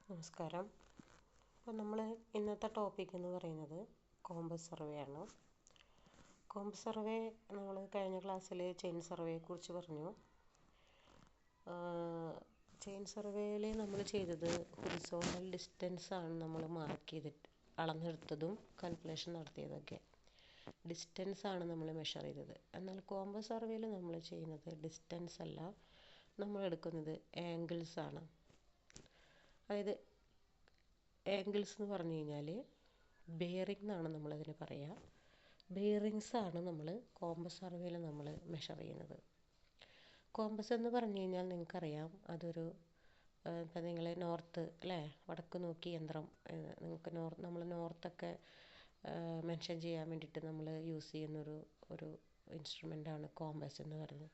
നമസ്കാരം. അപ്പോൾ നമ്മൾ ഇന്നത്തെ ടോപ്പിക് എന്ന് പറയുന്നത് കോമ്പസ് സർവേ ആണ്. കോമ്പസ് സർവേ നമ്മൾ കഴിഞ്ഞ ക്ലാസ്സിൽ ചെയിൻ സർവേയെക്കുറിച്ച് പറഞ്ഞു. ചെയിൻ സർവേയിൽ നമ്മൾ ചെയ്തത് ഹൊറിസോണ്ടൽ ഡിസ്റ്റൻസ് ആണ് നമ്മൾ മാർക്ക് ചെയ്തിട്ട് അളന്നെടുത്തതും കാൽക്കുലേഷൻ നടത്തിയതൊക്കെ. ഡിസ്റ്റൻസ് ആണ് നമ്മൾ മെഷർ ചെയ്തത്. എന്നാൽ കോമ്പസ് സർവേയിൽ നമ്മൾ ചെയ്യുന്നത് ഡിസ്റ്റൻസ് അല്ല, നമ്മൾ എടുക്കുന്നത് ആംഗിൾസ് ആണ്. അതായത് ആംഗിൾസ് എന്ന് പറഞ്ഞു കഴിഞ്ഞാൽ ബെയറിംഗ് എന്നാണ് നമ്മളതിന് പറയുക. ബെയറിങ്സ് ആണ് നമ്മൾ കോമ്പസ് സർവേയിൽ നമ്മൾ മെഷർ ചെയ്യുന്നത്. കോമ്പസ് എന്ന് പറഞ്ഞു കഴിഞ്ഞാൽ നിങ്ങൾക്കറിയാം, അതൊരു ഇപ്പം നിങ്ങൾ നോർത്ത് അല്ലേ, വടക്ക് നോക്കി യന്ത്രം, നിങ്ങൾക്ക് നമ്മൾ നോർത്തൊക്കെ മെൻഷൻ ചെയ്യാൻ വേണ്ടിയിട്ട് നമ്മൾ യൂസ് ചെയ്യുന്നൊരു ഇൻസ്ട്രുമെൻ്റാണ് കോമ്പസ് എന്ന് പറയുന്നത്.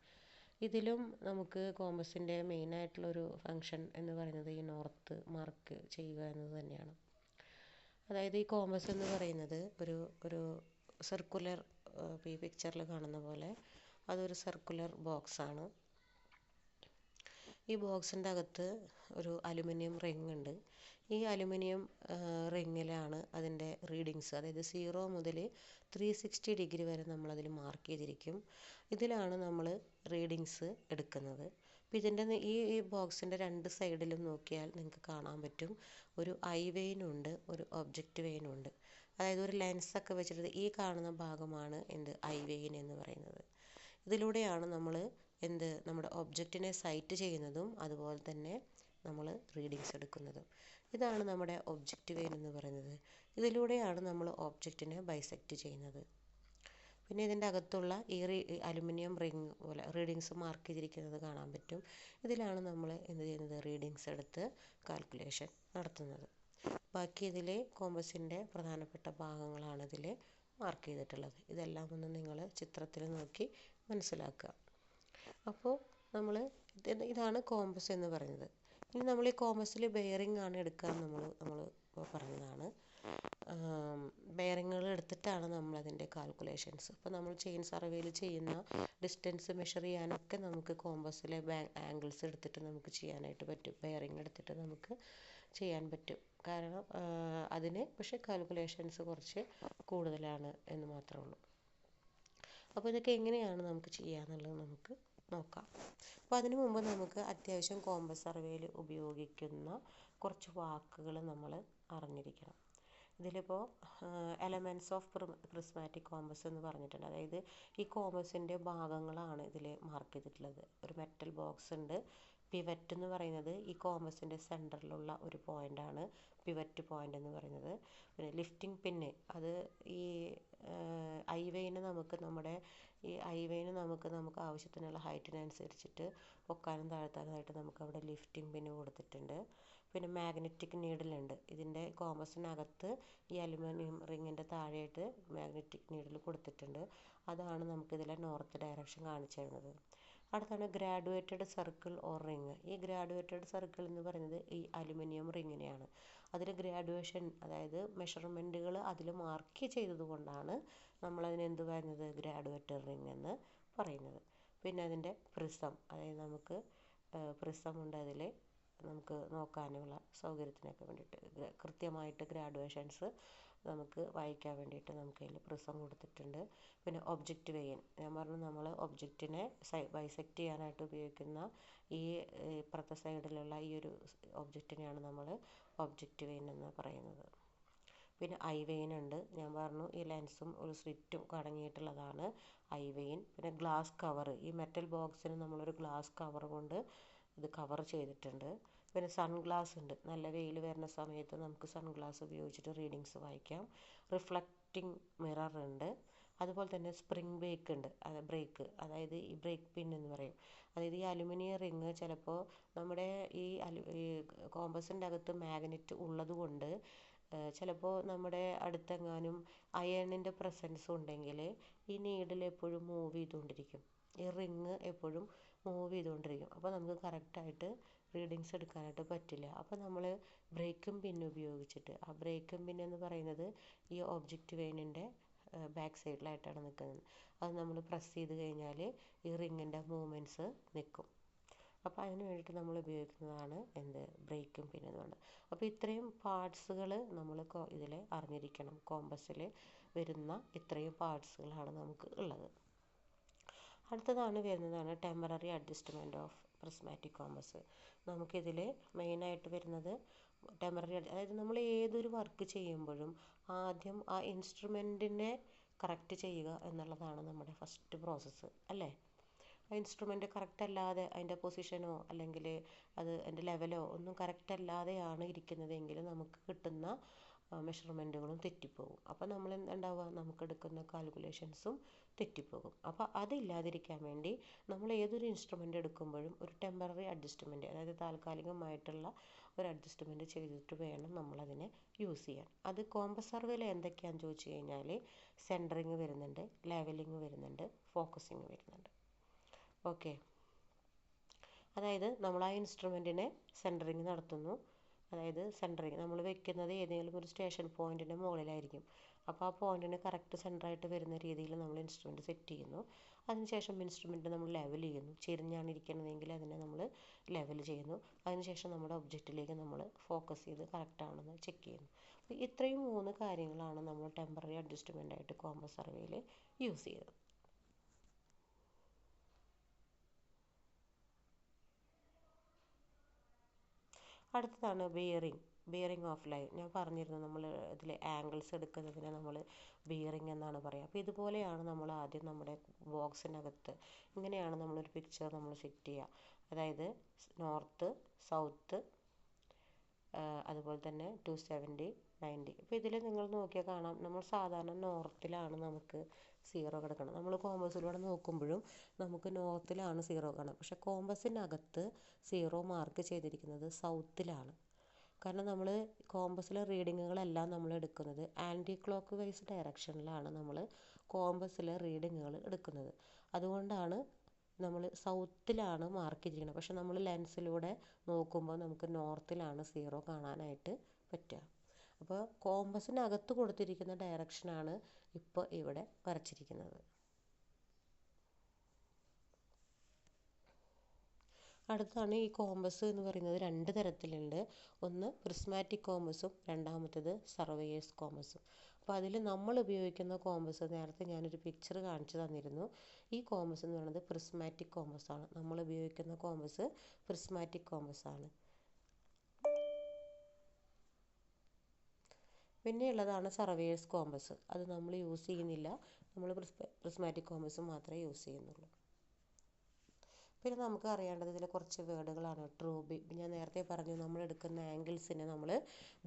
ഇതിലും നമുക്ക് കോമ്പസിൻ്റെ മെയിനായിട്ടുള്ളൊരു ഫങ്ഷൻ എന്ന് പറയുന്നത് ഈ നോർത്ത് മാർക്ക് ചെയ്യുക എന്നത് തന്നെയാണ്. അതായത് ഈ കോമ്പസ് എന്ന് പറയുന്നത് ഒരു സർക്കുലർ, ഈ പിക്ചറിൽ കാണുന്ന പോലെ അതൊരു സർക്കുലർ ബോക്സാണ്. ഈ ബോക്സിൻ്റെ അകത്ത് ഒരു അലുമിനിയം റിങ് ഉണ്ട്. ഈ അലുമിനിയം റിങ്ങിലാണ് അതിൻ്റെ റീഡിങ്സ്, അതായത് 0 മുതൽ 360 ഡിഗ്രി വരെ നമ്മളതിൽ മാർക്ക് ചെയ്തിരിക്കും. ഇതിലാണ് നമ്മൾ റീഡിങ്സ് എടുക്കുന്നത്. അപ്പോൾ ഇതിൻ്റെ ഈ ബോക്സിൻ്റെ രണ്ട് സൈഡിലും നോക്കിയാൽ നിങ്ങൾക്ക് കാണാൻ പറ്റും, ഒരു ഐ വെയിനുണ്ട്, ഒരു ഒബ്ജക്റ്റ് വെയിനുണ്ട്. അതായത് ഒരു ലെൻസൊക്കെ വെച്ചിട്ട് ഈ കാണുന്ന ഭാഗമാണ് ഐ വെയിൻ എന്ന് പറയുന്നത്. ഇതിലൂടെയാണ് നമ്മൾ നമ്മുടെ ഒബ്ജക്റ്റിനെ സൈറ്റ് ചെയ്യുന്നതും അതുപോലെ തന്നെ നമ്മൾ റീഡിങ്സ് എടുക്കുന്നതും. ഇതാണ് നമ്മുടെ ഒബ്ജക്റ്റ് വെയിൻ എന്ന് പറയുന്നത്. ഇതിലൂടെയാണ് നമ്മൾ ഒബ്ജക്റ്റിനെ ബൈസെക്റ്റ് ചെയ്യുന്നത്. പിന്നെ ഇതിൻ്റെ അകത്തുള്ള ഈ അലുമിനിയം റിങ് പോലെ റീഡിങ്സ് മാർക്ക് ചെയ്തിരിക്കുന്നത് കാണാൻ പറ്റും. ഇതിലാണ് നമ്മൾ ചെയ്യുന്നത്, റീഡിങ്സ് എടുത്ത് കാൽക്കുലേഷൻ നടത്തുന്നത്. ബാക്കി ഇതിൽ കോമ്പസിൻ്റെ പ്രധാനപ്പെട്ട ഭാഗങ്ങളാണ് ഇതിൽ മാർക്ക് ചെയ്തിട്ടുള്ളത്. ഇതെല്ലാം ഒന്ന് നിങ്ങൾ ചിത്രത്തിൽ നോക്കി മനസ്സിലാക്കുക. അപ്പോൾ ഇതാണ് കോമ്പസ് എന്ന് പറയുന്നത്. ഇനി നമ്മൾ ഈ കോമ്പസിൽ ബെയറിംഗ് ആണ് എടുക്കുക നമ്മൾ പറഞ്ഞതാണ്. ബെയറിങ്ങുകൾ എടുത്തിട്ടാണ് നമ്മളതിൻ്റെ കാൽക്കുലേഷൻസ്. ഇപ്പോൾ നമ്മൾ ചെയിൻ സർവേയിൽ ചെയ്യുന്ന ഡിസ്റ്റൻസ് മെഷർ ചെയ്യാനൊക്കെ നമുക്ക് കോമ്പസിലെ ആംഗിൾസ് എടുത്തിട്ട് നമുക്ക് ചെയ്യാനായിട്ട് പറ്റും. ബെയറിംഗ് എടുത്തിട്ട് നമുക്ക് ചെയ്യാൻ പറ്റും. കാരണം അതിന് പക്ഷേ കാൽക്കുലേഷൻസ് കുറച്ച് കൂടുതലാണ് എന്ന് മാത്രമേ ഉള്ളൂ. അപ്പോൾ ഇതൊക്കെ എങ്ങനെയാണ് നമുക്ക് ചെയ്യാന്നുള്ളത് നമുക്ക് നോക്കാം. അപ്പോൾ അതിനു മുമ്പ് നമുക്ക് അത്യാവശ്യം കോമ്പസ് സർവേയിൽ ഉപയോഗിക്കുന്ന കുറച്ച് വാക്കുകൾ നമ്മൾ അറിഞ്ഞിരിക്കണം. ഇതിലിപ്പോൾ എലമെൻറ്റ്സ് ഓഫ് പ്രിസ്മാറ്റിക് കോമ്പസ് എന്ന് പറഞ്ഞിട്ടുണ്ട്. അതായത് ഈ കോമ്പസിൻ്റെ ഭാഗങ്ങളാണ് ഇതിൽ മാർക്ക് ചെയ്തിട്ടുള്ളത്. ഒരു മെറ്റൽ ബോക്സ് ഉണ്ട്. പിവറ്റ് എന്ന് പറയുന്നത് ഈ കോമ്പസിൻ്റെ സെൻറ്ററിലുള്ള ഒരു പോയിൻ്റാണ് പിവറ്റ് പോയിൻ്റ് എന്ന് പറയുന്നത്. പിന്നെ ലിഫ്റ്റിംഗ് പിന്ന്, അത് ഈ ഐവെയിന് നമുക്ക് ആവശ്യത്തിനുള്ള ഹൈറ്റിനനുസരിച്ചിട്ട് പൊക്കാനും താഴ്ത്താനായിട്ട് നമുക്ക് അവിടെ ലിഫ്റ്റിംഗ് പിന്ന് കൊടുത്തിട്ടുണ്ട്. പിന്നെ മാഗ്നറ്റിക് നീഡിലുണ്ട്. ഇതിൻ്റെ കോമ്പസിനകത്ത് ഈ അലുമിനിയം റിങ്ങിൻ്റെ താഴെയായിട്ട് മാഗ്നറ്റിക് നീഡിൽ കൊടുത്തിട്ടുണ്ട്. അതാണ് നമുക്കിതിലെ നോർത്ത് ഡയറക്ഷൻ കാണിച്ചു തരുന്നത്. അടുത്താണ് ഗ്രാഡുവേറ്റഡ് സർക്കിൾ ഓർ റിങ്. ഈ ഗ്രാഡുവേറ്റഡ് സർക്കിൾ എന്ന് പറയുന്നത് ഈ അലുമിനിയം റിങ്ങിനെയാണ്. അതിൽ ഗ്രാഡുവേഷൻ, അതായത് മെഷർമെൻറ്റുകൾ അതിൽ മാർക്ക് ചെയ്തത് കൊണ്ടാണ് നമ്മളതിന് എന്ത് പറയുന്നത്, ഗ്രാഡുവേറ്റഡ് റിങ് എന്ന് പറയുന്നത്. പിന്നെ അതിൻ്റെ പ്രിസം, അതായത് നമുക്ക് പ്രിസം ഉണ്ട്. അതിൽ നമുക്ക് നോക്കാനുള്ള സൗകര്യത്തിനൊക്കെ വേണ്ടിയിട്ട് കൃത്യമായിട്ട് ഗ്രാഡുവേഷൻസ് നമുക്ക് വായിക്കാൻ വേണ്ടിയിട്ട് നമുക്ക് അതിൽ പ്രിസം കൊടുത്തിട്ടുണ്ട്. പിന്നെ ഒബ്ജക്റ്റ് വെയിൻ, ഞാൻ പറഞ്ഞു, നമ്മൾ ഒബ്ജക്റ്റിനെ ബൈസെക്റ്റ് ചെയ്യാനായിട്ട് ഉപയോഗിക്കുന്ന ഈ ഇപ്പുറത്തെ സൈഡിലുള്ള ഈ ഒരു ഒബ്ജക്റ്റിനെയാണ് നമ്മൾ ഒബ്ജക്റ്റ് വെയിൻ എന്ന് പറയുന്നത്. പിന്നെ ഐ വെയിൻ ഉണ്ട്. ഞാൻ പറഞ്ഞു, ഈ ലെൻസും ഒരു സ്ലിറ്റും അടങ്ങിയിട്ടുള്ളതാണ് ഐ വെയിൻ. പിന്നെ ഗ്ലാസ് കവർ, ഈ മെറ്റൽ ബോക്സിന് നമ്മളൊരു ഗ്ലാസ് കവർ കൊണ്ട് ഇത് കവർ ചെയ്തിട്ടുണ്ട്. പിന്നെ സൺഗ്ലാസ് ഉണ്ട്. നല്ല വെയിൽ വരുന്ന സമയത്ത് നമുക്ക് സൺഗ്ലാസ് ഉപയോഗിച്ചിട്ട് റീഡിങ്സ് വായിക്കാം. റിഫ്ലക്റ്റിംഗ് മിറർ ഉണ്ട്. അതുപോലെ തന്നെ സ്പ്രിംഗ് ബ്രേക്ക്, അതായത് ഈ ബ്രേക്ക് പിൻ എന്ന് പറയും. അതായത് ഈ അലുമിനിയം റിങ് ചിലപ്പോൾ നമ്മുടെ ഈ കോമ്പസിൻ്റെ അകത്ത് മാഗ്നറ്റ് ഉള്ളത് കൊണ്ട് ചിലപ്പോൾ നമ്മുടെ അടുത്തെങ്ങാനും അയണിൻ്റെ പ്രസൻസ് ഉണ്ടെങ്കിൽ ഈ നീഡിൽ എപ്പോഴും മൂവ് ചെയ്തുകൊണ്ടിരിക്കും. ഈ റിങ് എപ്പോഴും മൂവ് ചെയ്തുകൊണ്ടിരിക്കും. അപ്പോൾ നമുക്ക് കറക്റ്റായിട്ട് റീഡിങ്സ് എടുക്കാനായിട്ട് പറ്റില്ല. അപ്പോൾ നമ്മൾ ബ്രേക്കും പിൻ ഉപയോഗിച്ചിട്ട്, ആ ബ്രേക്കും പിൻ എന്ന് പറയുന്നത് ഈ ഒബ്ജക്റ്റ് വെയിനിൻ്റെ ബാക്ക് സൈഡിലായിട്ടാണ് നിൽക്കുന്നത്. അത് നമ്മൾ പ്രസ് ചെയ്ത് കഴിഞ്ഞാൽ ഈ റിങ്ങിൻ്റെ മൂവ്മെൻറ്റ്സ് നിൽക്കും. അപ്പോൾ അതിന് വേണ്ടിയിട്ട് നമ്മൾ ഉപയോഗിക്കുന്നതാണ് ബ്രേക്കും പിൻ എന്ന് പറയുന്നത്. അപ്പോൾ ഇത്രയും പാർട്സുകൾ നമ്മൾ ഇതിൽ അറിഞ്ഞിരിക്കണം. കോമ്പസിൽ വരുന്ന ഇത്രയും പാർട്സുകളാണ് നമുക്ക് ഉള്ളത്. അടുത്തതാണ് വരുന്നതാണ് temporary adjustment of prismatic compass. നമുക്കിതിൽ മെയിനായിട്ട് വരുന്നത് ടെമ്പററി, അതായത് നമ്മൾ ഏതൊരു വർക്ക് ചെയ്യുമ്പോഴും ആദ്യം ആ ഇൻസ്ട്രുമെൻറ്റിനെ കറക്റ്റ് ചെയ്യുക എന്നുള്ളതാണ് നമ്മുടെ ഫസ്റ്റ് പ്രോസസ്സ് അല്ലേ. ആ ഇൻസ്ട്രുമെൻറ്റ് കറക്റ്റ് അല്ലാതെ അതിൻ്റെ പൊസിഷനോ അല്ലെങ്കിൽ അതിൻ്റെ ലെവലോ ഒന്നും കറക്റ്റ് അല്ലാതെയാണ് ഇരിക്കുന്നതെങ്കിൽ നമുക്ക് കിട്ടുന്ന മെഷർമെൻറ്റുകളും തെറ്റിപ്പോകും. അപ്പോൾ നമ്മൾ എന്താവുക, നമുക്ക് എടുക്കുന്ന കാൽക്കുലേഷൻസും തെറ്റിപ്പോകും. അപ്പോൾ അതില്ലാതിരിക്കാൻ വേണ്ടി നമ്മൾ ഏതൊരു ഇൻസ്ട്രുമെൻ്റ് എടുക്കുമ്പോഴും ഒരു ടെമ്പററി അഡ്ജസ്റ്റ്മെൻറ്റ്, അതായത് താൽക്കാലികമായിട്ടുള്ള ഒരു അഡ്ജസ്റ്റ്മെൻറ്റ് ചെയ്തിട്ട് വേണം നമ്മളതിനെ യൂസ് ചെയ്യാൻ. അത് കോമ്പസ് സർവേയിൽ എന്തൊക്കെയാണെന്ന് ചോദിച്ചു കഴിഞ്ഞാൽ സെൻറ്ററിങ് വരുന്നുണ്ട്, ലെവലിങ് വരുന്നുണ്ട്, ഫോക്കസിങ് വരുന്നുണ്ട്. ഓക്കെ, അതായത് നമ്മൾ ആ ഇൻസ്ട്രുമെൻറ്റിനെ സെൻറ്ററിങ് നടത്തുന്നു. അതായത് സെൻറ്ററിങ് നമ്മൾ വെക്കുന്നത് ഏതെങ്കിലും ഒരു സ്റ്റേഷൻ പോയിൻറ്റിൻ്റെ മുകളിലായിരിക്കും. അപ്പോൾ ആ പോയിൻറ്റിന് കറക്റ്റ് സെൻറ്ററായിട്ട് വരുന്ന രീതിയിൽ നമ്മൾ ഇൻസ്ട്രുമെൻറ്റ് സെറ്റ് ചെയ്യുന്നു. അതിനുശേഷം ഇൻസ്ട്രുമെൻറ്റ് നമ്മൾ ലെവൽ ചെയ്യുന്നു. ചെരിഞ്ഞാണ് ഇരിക്കുന്നതെങ്കിൽ അതിനെ നമ്മൾ ലെവൽ ചെയ്യുന്നു. അതിനുശേഷം നമ്മുടെ ഒബ്ജക്റ്റിലേക്ക് നമ്മൾ ഫോക്കസ് ചെയ്ത് കറക്റ്റാണെന്ന് ചെക്ക് ചെയ്യുന്നു. അപ്പോൾ ഇത്രയും 3 കാര്യങ്ങളാണ് നമ്മൾ ടെമ്പററി അഡ്ജസ്റ്റ്മെൻ്റ് ആയിട്ട് കോമ്പസ് സർവേയിൽ യൂസ് ചെയ്തത്. അടുത്തതാണ് ബിയറിംഗ് ഓഫ് ലൈൻ. ഞാൻ പറഞ്ഞിരുന്നു നമ്മൾ ഇതിൽ ആംഗിൾസ് എടുക്കുന്നതിനെ നമ്മൾ ബിയറിംഗ് എന്നാണ് പറയുക. അപ്പോൾ ഇതുപോലെയാണ് നമ്മൾ ആദ്യം നമ്മുടെ ബോക്സിനകത്ത് ഇങ്ങനെയാണ് നമ്മളൊരു പിക്ചർ നമ്മൾ സെറ്റ് ചെയ്യുക. അതായത് നോർത്ത്, സൗത്ത്, അതുപോലെ തന്നെ 270, 90. ഇപ്പോൾ ഇതിൽ നിങ്ങൾ നോക്കിയാൽ കാണാം, നമ്മൾ സാധാരണ നോർത്തിലാണ് നമുക്ക് 0 കിടക്കണം. നമ്മൾ കോമ്പസിലൂടെ നോക്കുമ്പോഴും നമുക്ക് നോർത്തിലാണ് 0 കാണാം. പക്ഷേ കോമ്പസിനകത്ത് 0 മാർക്ക് ചെയ്തിരിക്കുന്നത് സൗത്തിലാണ്. കാരണം നമ്മൾ കോമ്പസിലെ റീഡിങ്ങുകളെല്ലാം നമ്മൾ എടുക്കുന്നത് ആൻറ്റി ക്ലോക്ക് വൈസ് ഡയറക്ഷനിലാണ് നമ്മൾ കോമ്പസിലെ റീഡിങ്ങുകൾ എടുക്കുന്നത്. അതുകൊണ്ടാണ് നമ്മൾ സൗത്തിലാണ് മാർക്ക് ചെയ്തിരിക്കുന്നത്. പക്ഷെ നമ്മൾ ലെൻസിലൂടെ നോക്കുമ്പോൾ നമുക്ക് നോർത്തിലാണ് 0 കാണാനായിട്ട് പറ്റുക. അപ്പോൾ കോമ്പസിനകത്ത് കൊടുത്തിരിക്കുന്ന ഡയറക്ഷനാണ് ഇപ്പോൾ ഇവിടെ വരച്ചിരിക്കുന്നത്. അടുത്താണ് ഈ കോമ്പസ് എന്ന് പറയുന്നത് 2 തരത്തിലുണ്ട്. ഒന്ന് പ്രിസ്മാറ്റിക് കോമ്പസും രണ്ടാമത്തേത് സർവേയേഴ്സ് കോമ്പസും. അപ്പോൾ അതിൽ നമ്മൾ ഉപയോഗിക്കുന്ന കോമ്പസ് നേരത്തെ ഞാനൊരു പിക്ചർ കാണിച്ചു തന്നിരുന്നു. ഈ കോമ്പസ് എന്ന് പറയുന്നത് പ്രിസ്മാറ്റിക് കോമ്പസാണ്. നമ്മൾ ഉപയോഗിക്കുന്ന കോമ്പസ് പ്രിസ്മാറ്റിക് കോമ്പസാണ്. പിന്നെയുള്ളതാണ് സർവേയേഴ്സ് കോമ്പസ്. അത് നമ്മൾ യൂസ് ചെയ്യുന്നില്ല. നമ്മൾ പ്രിസ്മാറ്റിക് കോമ്പസ് മാത്രമേ യൂസ് ചെയ്യുന്നുള്ളൂ. പിന്നെ നമുക്ക് അറിയേണ്ടത് ഇതിൽ കുറച്ച് വേർഡുകളാണ്. ഞാൻ നേരത്തെ പറഞ്ഞു, നമ്മൾ എടുക്കുന്ന ആംഗിൾസിനെ നമ്മൾ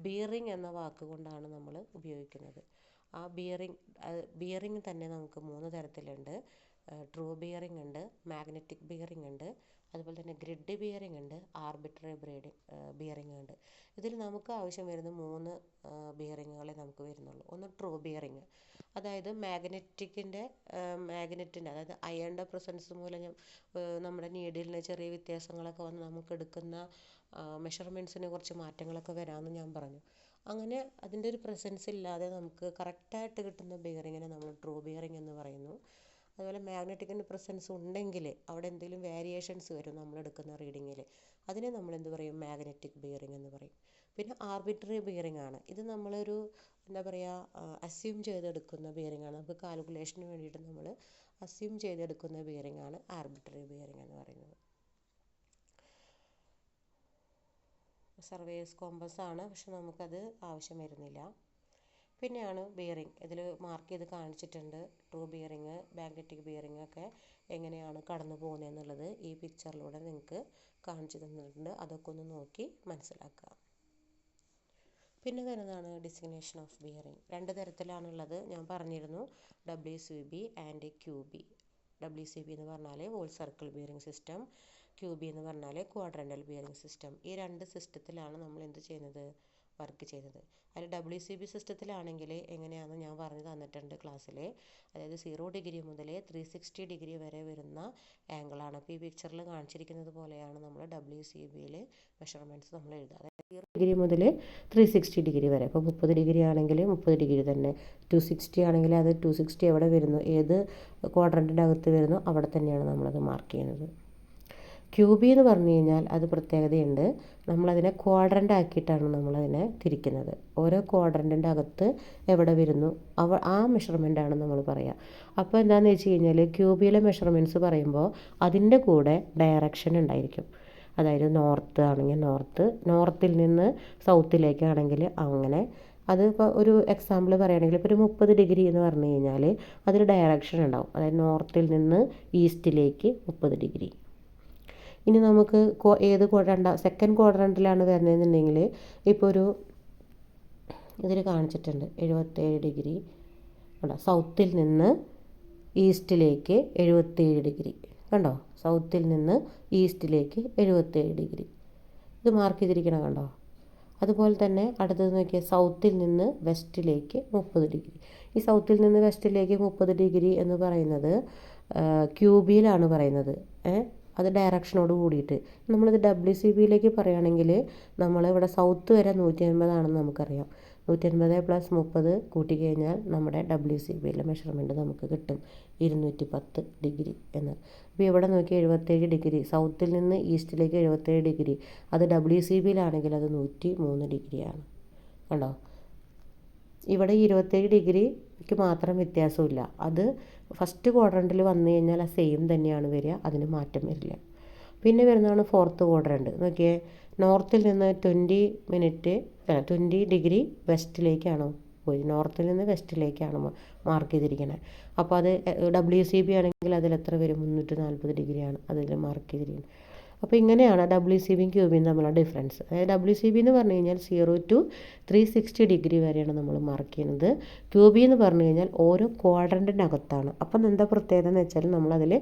ബിയറിംഗ് എന്ന വാക്ക് കൊണ്ടാണ് നമ്മൾ ഉപയോഗിക്കുന്നത്. ആ ബിയറിംഗ് തന്നെ നമുക്ക് 3 തരത്തിലുണ്ട്. ട്രൂ ബിയറിംഗ് ഉണ്ട്, മാഗ്നറ്റിക് ബിയറിംഗ് ഉണ്ട്, അതുപോലെ തന്നെ ഗ്രിഡ് ബിയറിംഗ് ഉണ്ട്, ആർബിട്രറി ബിയറിംഗ് ഉണ്ട്. ഇതിൽ നമുക്ക് ആവശ്യം വരുന്ന 3 ബിയറിങ്ങുകളെ നമുക്ക് വരുന്നുള്ളൂ. ഒന്ന് ട്രൂ ബിയറിംഗ്, അതായത് മാഗ്നറ്റിൻ്റെ അതായത് അയണിൻ്റെ പ്രസൻസ് മൂലം നമ്മുടെ നീഡിലിന് ചെറിയ വ്യത്യാസങ്ങളൊക്കെ വന്ന് നമുക്ക് എടുക്കുന്ന മെഷർമെൻറ്റ്സിന് കുറച്ച് മാറ്റങ്ങളൊക്കെ വരാമെന്ന് ഞാൻ പറഞ്ഞു. അങ്ങനെ അതിൻ്റെ ഒരു പ്രസൻസ് ഇല്ലാതെ നമുക്ക് കറക്റ്റായിട്ട് കിട്ടുന്ന ബിയറിങ്ങിനെ നമ്മൾ ട്രൂ ബിയറിംഗ് എന്ന് പറയുന്നു. അതുപോലെ മാഗ്നറ്റിക്കിൻ്റെ പ്രസൻസ് ഉണ്ടെങ്കിൽ അവിടെ എന്തെങ്കിലും വേരിയേഷൻസ് വരും നമ്മളെടുക്കുന്ന റീഡിങ്ങിൽ, അതിനെ നമ്മൾ എന്ത് പറയും, മാഗ്നറ്റിക് ബിയറിംഗ് എന്ന് പറയും. പിന്നെ ആർബിട്രറി ബിയറിംഗ് ആണ്. ഇത് നമ്മളൊരു എന്താ പറയുക, അസ്യൂം ചെയ്തെടുക്കുന്ന ബിയറിംഗ് ആണ്. നമുക്ക് കാൽക്കുലേഷന് വേണ്ടിയിട്ട് നമ്മൾ അസ്യൂം ചെയ്തെടുക്കുന്ന ബിയറിംഗ് ആണ് ആർബിട്രറി ബിയറിംഗ് എന്ന് പറയുന്നത്. സർവേയേഴ്സ് കോമ്പസ് ആണ്, പക്ഷെ നമുക്കത് ആവശ്യം വരുന്നില്ല. പിന്നെയാണ് ബിയറിംഗ്. ഇതിൽ മാർക്ക് ചെയ്ത് കാണിച്ചിട്ടുണ്ട്. ട്രൂ ബിയറിംഗ്, മാഗ്നറ്റിക് ബിയറിംഗ് ഒക്കെ എങ്ങനെയാണ് കടന്നു പോകുന്നത് എന്നുള്ളത് ഈ പിക്ചറിലൂടെ നിങ്ങൾക്ക് കാണിച്ചു തന്നിട്ടുണ്ട്. അതൊക്കെ ഒന്ന് നോക്കി മനസ്സിലാക്കുക. പിന്നെ വരുന്നതാണ് ഡിസിഗ്നേഷൻ ഓഫ് ബിയറിംഗ്. 2 തരത്തിലാണുള്ളത്. ഞാൻ പറഞ്ഞിരുന്നു, WCB ആൻഡ് QB. WCB എന്ന് പറഞ്ഞാൽ whole circle bearing system, QB എന്ന് പറഞ്ഞാൽ ക്വാഡ്രൻ്റൽ ബിയറിംഗ് സിസ്റ്റം. ഈ 2 സിസ്റ്റത്തിലാണ് നമ്മൾ എന്ത് ചെയ്യുന്നത്, വർക്ക് ചെയ്യുന്നത്. അതിൽ WCB സിസ്റ്റത്തിലാണെങ്കിൽ എങ്ങനെയാണെന്ന് ഞാൻ പറഞ്ഞു തന്നിട്ടുണ്ട് ക്ലാസ്സിൽ. അതായത് 0 ഡിഗ്രി മുതൽ 360 ഡിഗ്രി വരെ വരുന്ന ആംഗിളാണ്. അപ്പോൾ ഈ പിക്ചറിൽ കാണിച്ചിരിക്കുന്നത് പോലെയാണ് നമ്മൾ WCBയിൽ മെഷർമെൻറ്റ്സ് നമ്മൾ എഴുതുക. അതായത് 0 ഡിഗ്രി മുതൽ 360 ഡിഗ്രി വരെ. അപ്പോൾ 30 ഡിഗ്രി ആണെങ്കിൽ 30 ഡിഗ്രി തന്നെ, 260 ആണെങ്കിൽ അത് 260 എവിടെ വരുന്നു, ഏത് ക്വാഡ്രൻറ്റിൻ്റെ അകത്ത് വരുന്നു അവിടെ തന്നെയാണ് നമ്മളത് മാർക്ക് ചെയ്യുന്നത്. ക്യൂബി എന്ന് പറഞ്ഞു കഴിഞ്ഞാൽ അത് പ്രത്യേകതയുണ്ട്. നമ്മളതിനെ ക്വാഡ്രൻ്റ് ആക്കിയിട്ടാണ് നമ്മളതിനെ തിരിക്കുന്നത്. ഓരോ ക്വാഡ്രൻറ്റിൻ്റെ അകത്ത് എവിടെ വരുന്നു ആ മെഷർമെൻ്റാണ് നമ്മൾ പറയുക. അപ്പോൾ എന്താണെന്ന് വെച്ച് കഴിഞ്ഞാൽ ക്യൂബിയിലെ മെഷർമെൻറ്റ്സ് പറയുമ്പോൾ അതിൻ്റെ കൂടെ ഡയറക്ഷൻ ഉണ്ടായിരിക്കും. അതായത് നോർത്ത് ആണെങ്കിൽ നോർത്തിൽ നിന്ന് സൗത്തിലേക്കാണെങ്കിൽ അങ്ങനെ. അത് ഇപ്പോൾ ഒരു എക്സാമ്പിൾ പറയുകയാണെങ്കിൽ ഇപ്പോൾ ഒരു 30 ഡിഗ്രി എന്ന് പറഞ്ഞു കഴിഞ്ഞാൽ അതിൽ ഡയറക്ഷൻ ഉണ്ടാവും. അതായത് നോർത്തിൽ നിന്ന് ഈസ്റ്റിലേക്ക് 30 ഡിഗ്രി. ഇനി നമുക്ക് ഏത് സെക്കൻഡ് ക്വാഡ്രൻറ്റിലാണ് വരുന്നതെന്നുണ്ടെങ്കിൽ ഇപ്പോൾ ഒരു ഇതിൽ കാണിച്ചിട്ടുണ്ട് 77 ഡിഗ്രി. സൗത്തിൽ നിന്ന് ഈസ്റ്റിലേക്ക് 77 ഡിഗ്രി. കണ്ടോ, സൗത്തിൽ നിന്ന് ഈസ്റ്റിലേക്ക് 77 ഡിഗ്രി. ഇത് മാർക്ക് ചെയ്തിരിക്കണം, കണ്ടോ. അതുപോലെ തന്നെ അടുത്തത് നോക്കിയാൽ സൗത്തിൽ നിന്ന് വെസ്റ്റിലേക്ക് 30 ഡിഗ്രി. ഈ സൗത്തിൽ നിന്ന് വെസ്റ്റിലേക്ക് 30 ഡിഗ്രി എന്ന് പറയുന്നത് ക്യൂബിയിലാണ് പറയുന്നത്. അത് ഡയറക്ഷനോട് കൂടിയിട്ട്. നമ്മളിത് WCBയിലേക്ക് പറയുകയാണെങ്കിൽ നമ്മളിവിടെ സൗത്ത് വരെ 180 ആണെന്ന് നമുക്കറിയാം. 180 + 30 കൂട്ടിക്കഴിഞ്ഞാൽ നമ്മുടെ WCBയിലെ മെഷർമെൻറ്റ് നമുക്ക് കിട്ടും 210 ഡിഗ്രി എന്ന്. അപ്പോൾ ഇവിടെ നോക്കി 77 ഡിഗ്രി, സൗത്തിൽ നിന്ന് ഈസ്റ്റിലേക്ക് 77 ഡിഗ്രി. അത് WCBയിലാണെങ്കിൽ അത് 103 ഡിഗ്രിയാണ്. കണ്ടോ, ഇവിടെ 27 ഡിഗ്രിക്ക് മാത്രം വ്യത്യാസമില്ല. അത് ഫസ്റ്റ് ക്വാഡ്രൻറ്റിൽ വന്നു കഴിഞ്ഞാൽ ആ സെയിം തന്നെയാണ് വരിക, അതിന് മാറ്റം വരില്ല. പിന്നെ വരുന്നതാണ് ഫോർത്ത് ക്വാഡ്രൻറ്റ്. നോക്കിയേ, നോർത്തിൽ നിന്ന് 20 ഡിഗ്രി വെസ്റ്റിലേക്കാണ് പോയി. നോർത്തിൽ നിന്ന് വെസ്റ്റിലേക്കാണ് മാർക്ക് ചെയ്തിരിക്കുന്നത്. അപ്പോൾ അത് WCB ആണെങ്കിൽ അതിൽ എത്ര വരും? 340 ഡിഗ്രിയാണ് അതിൽ മാർക്ക് ചെയ്തിരിക്കുന്നത്. അപ്പോൾ ഇങ്ങനെയാണ് WCBയും ക്യൂബിയും തമ്മിലുള്ള ഡിഫറൻസ്. അതായത് WCB എന്ന് പറഞ്ഞു കഴിഞ്ഞാൽ 0 to 360 ഡിഗ്രി വരെയാണ് നമ്മൾ മാർക്ക് ചെയ്യുന്നത്. ക്യൂബി എന്ന് പറഞ്ഞു കഴിഞ്ഞാൽ ഓരോ ക്വാഡ്രൻറ്റിനകത്താണ്. അപ്പം എന്താ പ്രത്യേകത എന്ന് വെച്ചാൽ നമ്മളതിൽ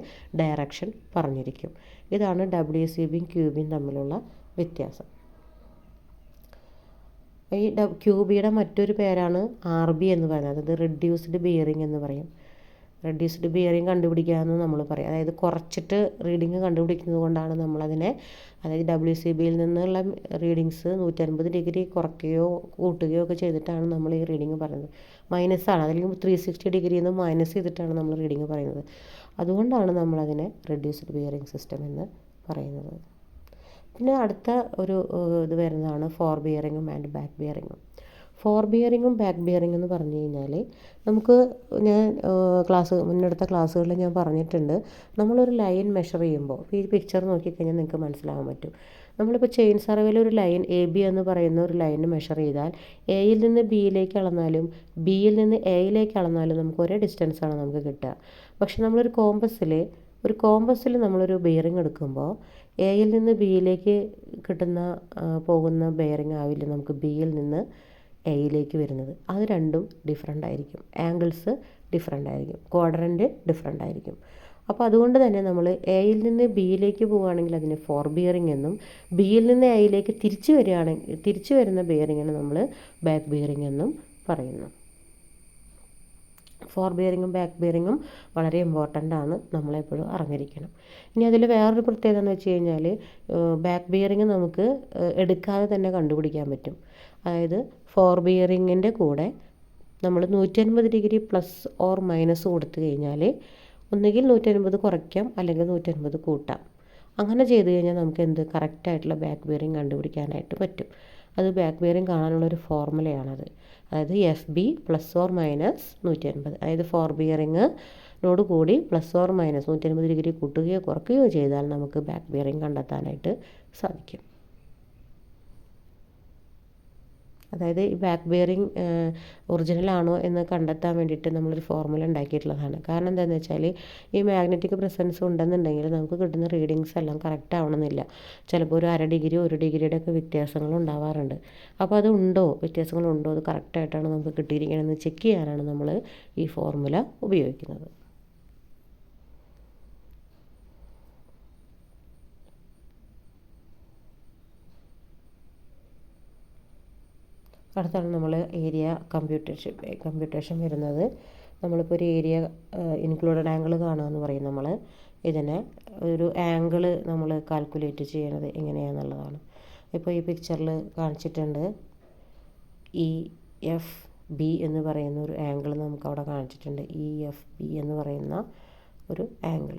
ഡയറക്ഷൻ പറഞ്ഞിരിക്കും. ഇതാണ് WCBയും ക്യൂബിയും തമ്മിലുള്ള വ്യത്യാസം. ഈ ക്യൂബിയുടെ മറ്റൊരു പേരാണ് RB എന്ന് പറയുന്നത്. അത് റിഡ്യൂസ്ഡ് ബിയറിംഗ് എന്ന് പറയും. റിഡ്യൂസ്ഡ് ബിയറിംഗ് കണ്ടുപിടിക്കാമെന്ന് നമ്മൾ പറയും. അതായത് കുറച്ചിട്ട് റീഡിങ് കണ്ടുപിടിക്കുന്നത് കൊണ്ടാണ് നമ്മളതിനെ, അതായത് WCBയിൽ നിന്നുള്ള റീഡിങ്സ് 150 ഡിഗ്രി കുറയ്ക്കുകയോ കൂട്ടുകയോ ഒക്കെ ചെയ്തിട്ടാണ് നമ്മൾ ഈ റീഡിങ് പറയുന്നത്. മൈനസാണ്, അല്ലെങ്കിൽ 360 ഡിഗ്രിയിൽ നിന്ന് മൈനസ് ചെയ്തിട്ടാണ് നമ്മൾ റീഡിങ് പറയുന്നത്. അതുകൊണ്ടാണ് നമ്മളതിനെ റിഡ്യൂസ്ഡ് ബിയറിംഗ് സിസ്റ്റം എന്ന് പറയുന്നത്. പിന്നെ അടുത്ത ഒരു ഇത് വരുന്നതാണ് ഫോർ ബിയറിങ്ങും ആൻഡ് ബാക്ക് ബിയറിങ്ങും. ഫോർ ബിയറിങ്ങും ബാക്ക് ബിയറിംഗ് എന്ന് പറഞ്ഞു കഴിഞ്ഞാൽ നമുക്ക്, ഞാൻ മുന്നെടുത്ത ക്ലാസ്സുകളിൽ ഞാൻ പറഞ്ഞിട്ടുണ്ട്, നമ്മളൊരു ലൈൻ മെഷർ ചെയ്യുമ്പോൾ ഈ പിക്ചർ നോക്കിക്കഴിഞ്ഞാൽ നിങ്ങൾക്ക് മനസ്സിലാകാൻ പറ്റും. നമ്മളിപ്പോൾ ചെയിൻ സർവേയിൽ ഒരു ലൈൻ AB എന്ന് പറയുന്ന ഒരു ലൈന് മെഷർ ചെയ്താൽ Aയിൽ നിന്ന് Bയിലേക്ക് അളന്നാലും Bയിൽ നിന്ന് Aയിലേക്ക് അളന്നാലും നമുക്ക് ഒരേ ഡിസ്റ്റൻസാണ് നമുക്ക് കിട്ടുക. പക്ഷെ നമ്മളൊരു കോമ്പസിൽ നമ്മളൊരു ബെയറിംഗ് എടുക്കുമ്പോൾ Aയിൽ നിന്ന് Bയിലേക്ക് പോകുന്ന ബെയറിംഗ് ആവില്ല നമുക്ക് Bയിൽ നിന്ന് Aയിലേക്ക് വരുന്നത്. അത് രണ്ടും ഡിഫറെൻ്റ് ആയിരിക്കും. ആംഗിൾസ് ഡിഫറെൻ്റ് ആയിരിക്കും. ക്വാഡ്രൻറ്റ് ഡിഫറെൻ്റ് ആയിരിക്കും. അപ്പോൾ അതുകൊണ്ട് തന്നെ നമ്മൾ Aയിൽ നിന്ന് Bയിലേക്ക് പോവുകയാണെങ്കിൽ അതിന് ഫോർ ബിയറിംഗ് എന്നും, Bയിൽ നിന്ന് Aയിലേക്ക് തിരിച്ചു വരുന്ന ബിയറിങ്ങിന് നമ്മൾ ബാക്ക് ബിയറിംഗ് എന്നും പറയുന്നു. ഫോർ ബിയറിങ്ങും ബാക്ക് ബിയറിങ്ങും വളരെ ഇമ്പോർട്ടൻ്റ് ആണ്, നമ്മളെപ്പോഴും അറിഞ്ഞിരിക്കണം. ഇനി അതിൽ വേറൊരു പ്രത്യേകത എന്ന് വെച്ച് കഴിഞ്ഞാൽ ബാക്ക് ബിയറിങ് നമുക്ക് എടുക്കാതെ തന്നെ കണ്ടുപിടിക്കാൻ പറ്റും. അതായത് ഫോർ ബിയറിങ്ങിൻ്റെ കൂടെ നമ്മൾ 180 ഡിഗ്രി പ്ലസ് ഓർ മൈനസ് കൊടുത്തു കഴിഞ്ഞാൽ ഒന്നുകിൽ 180 കുറയ്ക്കാം, അല്ലെങ്കിൽ 180 കൂട്ടാം. അങ്ങനെ ചെയ്ത് കഴിഞ്ഞാൽ നമുക്ക് കറക്റ്റായിട്ടുള്ള ബാക്ക് ബിയറിങ് കണ്ടുപിടിക്കാനായിട്ട് പറ്റും. അത് ബാക്ക് ബിയറിങ് കാണാനുള്ളൊരു ഫോർമുലയാണത്. അതായത് FB പ്ലസ് ഓർ മൈനസ് 180. അതായത് ഫോർ ബിയറിങ്ങിനോട് കൂടി പ്ലസ് ഓർ മൈനസ് 180 ഡിഗ്രി കൂട്ടുകയോ കുറയ്ക്കുകയോ ചെയ്താൽ നമുക്ക് ബാക്ക് ബിയറിങ് കണ്ടെത്താനായിട്ട് സാധിക്കും. അതായത് ഈ ബാക്ക് ബിയറിങ് ഒറിജിനൽ ആണോ എന്ന് കണ്ടെത്താൻ വേണ്ടിയിട്ട് നമ്മളൊരു ഫോർമുല ഉണ്ടാക്കിയിട്ടുള്ളതാണ്. കാരണം എന്താണെന്ന് വെച്ചാൽ ഈ മാഗ്നറ്റിക് പ്രസൻസ് ഉണ്ടെന്നുണ്ടെങ്കിൽ നമുക്ക് കിട്ടുന്ന റീഡിങ്സ് എല്ലാം കറക്റ്റ് ആവണമെന്നില്ല. ചിലപ്പോൾ ഒരു 1/2 ഡിഗ്രി 1 ഡിഗ്രിയുടെ ഒക്കെ വ്യത്യാസങ്ങൾ ഉണ്ടാവാറുണ്ട്. അപ്പോൾ അത് വ്യത്യാസങ്ങളുണ്ടോ, അത് കറക്റ്റായിട്ടാണ് നമുക്ക് കിട്ടിയിരിക്കണമെന്ന് ചെക്ക് ചെയ്യാനാണ് നമ്മൾ ഈ ഫോർമുല ഉപയോഗിക്കുന്നത്. അടുത്താണ് നമ്മൾ ഏരിയ കമ്പ്യൂട്ടേഷൻ വരുന്നത്. നമ്മളിപ്പോൾ ഒരു ഏരിയ ഇൻക്ലൂഡഡ് ആംഗിൾ കാണുകയെന്ന് പറയും. നമ്മൾ ഇതിനെ ഒരു ആംഗിൾ നമ്മൾ കാൽക്കുലേറ്റ് ചെയ്യണത് എങ്ങനെയാണെന്നുള്ളതാണ്. ഇപ്പോൾ ഈ പിക്ചറിൽ കാണിച്ചിട്ടുണ്ട് EFB എന്ന് പറയുന്ന ഒരു ആംഗിൾ നമുക്കവിടെ കാണിച്ചിട്ടുണ്ട്. EFB എന്ന് പറയുന്ന ഒരു ആംഗിൾ.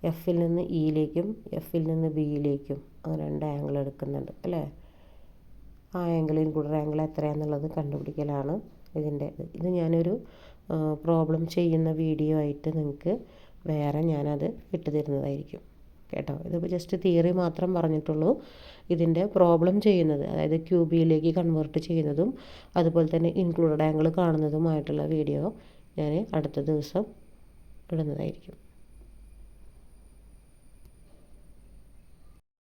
എഫിൽ നിന്ന് ഇയിലേക്കും എഫിൽ നിന്ന് ബിയിലേക്കും അങ്ങനെ 2 ആംഗിൾ എടുക്കുന്നുണ്ട് അല്ലേ. ആ ആംഗിൾ ഇൻക്ലൂഡഡ് ആംഗിൾ എത്രയാണെന്നുള്ളത് കണ്ടുപിടിക്കലാണ് ഇതിൻ്റെ ഇത് ഞാനൊരു പ്രോബ്ലം ചെയ്യുന്ന വീഡിയോ ആയിട്ട് നിങ്ങൾക്ക് വേറെ ഞാനത് ഇട്ട് തരുന്നതായിരിക്കും കേട്ടോ. ഇതിപ്പോൾ ജസ്റ്റ് തിയറി മാത്രം പറഞ്ഞിട്ടുള്ളൂ. ഇതിൻ്റെ പ്രോബ്ലം ചെയ്യുന്നത്, അതായത് ക്യൂബിയിലേക്ക് കൺവേർട്ട് ചെയ്യുന്നതും അതുപോലെ തന്നെ ഇൻക്ലൂഡഡ് ആംഗിൾ കാണുന്നതുമായിട്ടുള്ള വീഡിയോ ഞാൻ അടുത്ത ദിവസം ഇടുന്നതായിരിക്കും.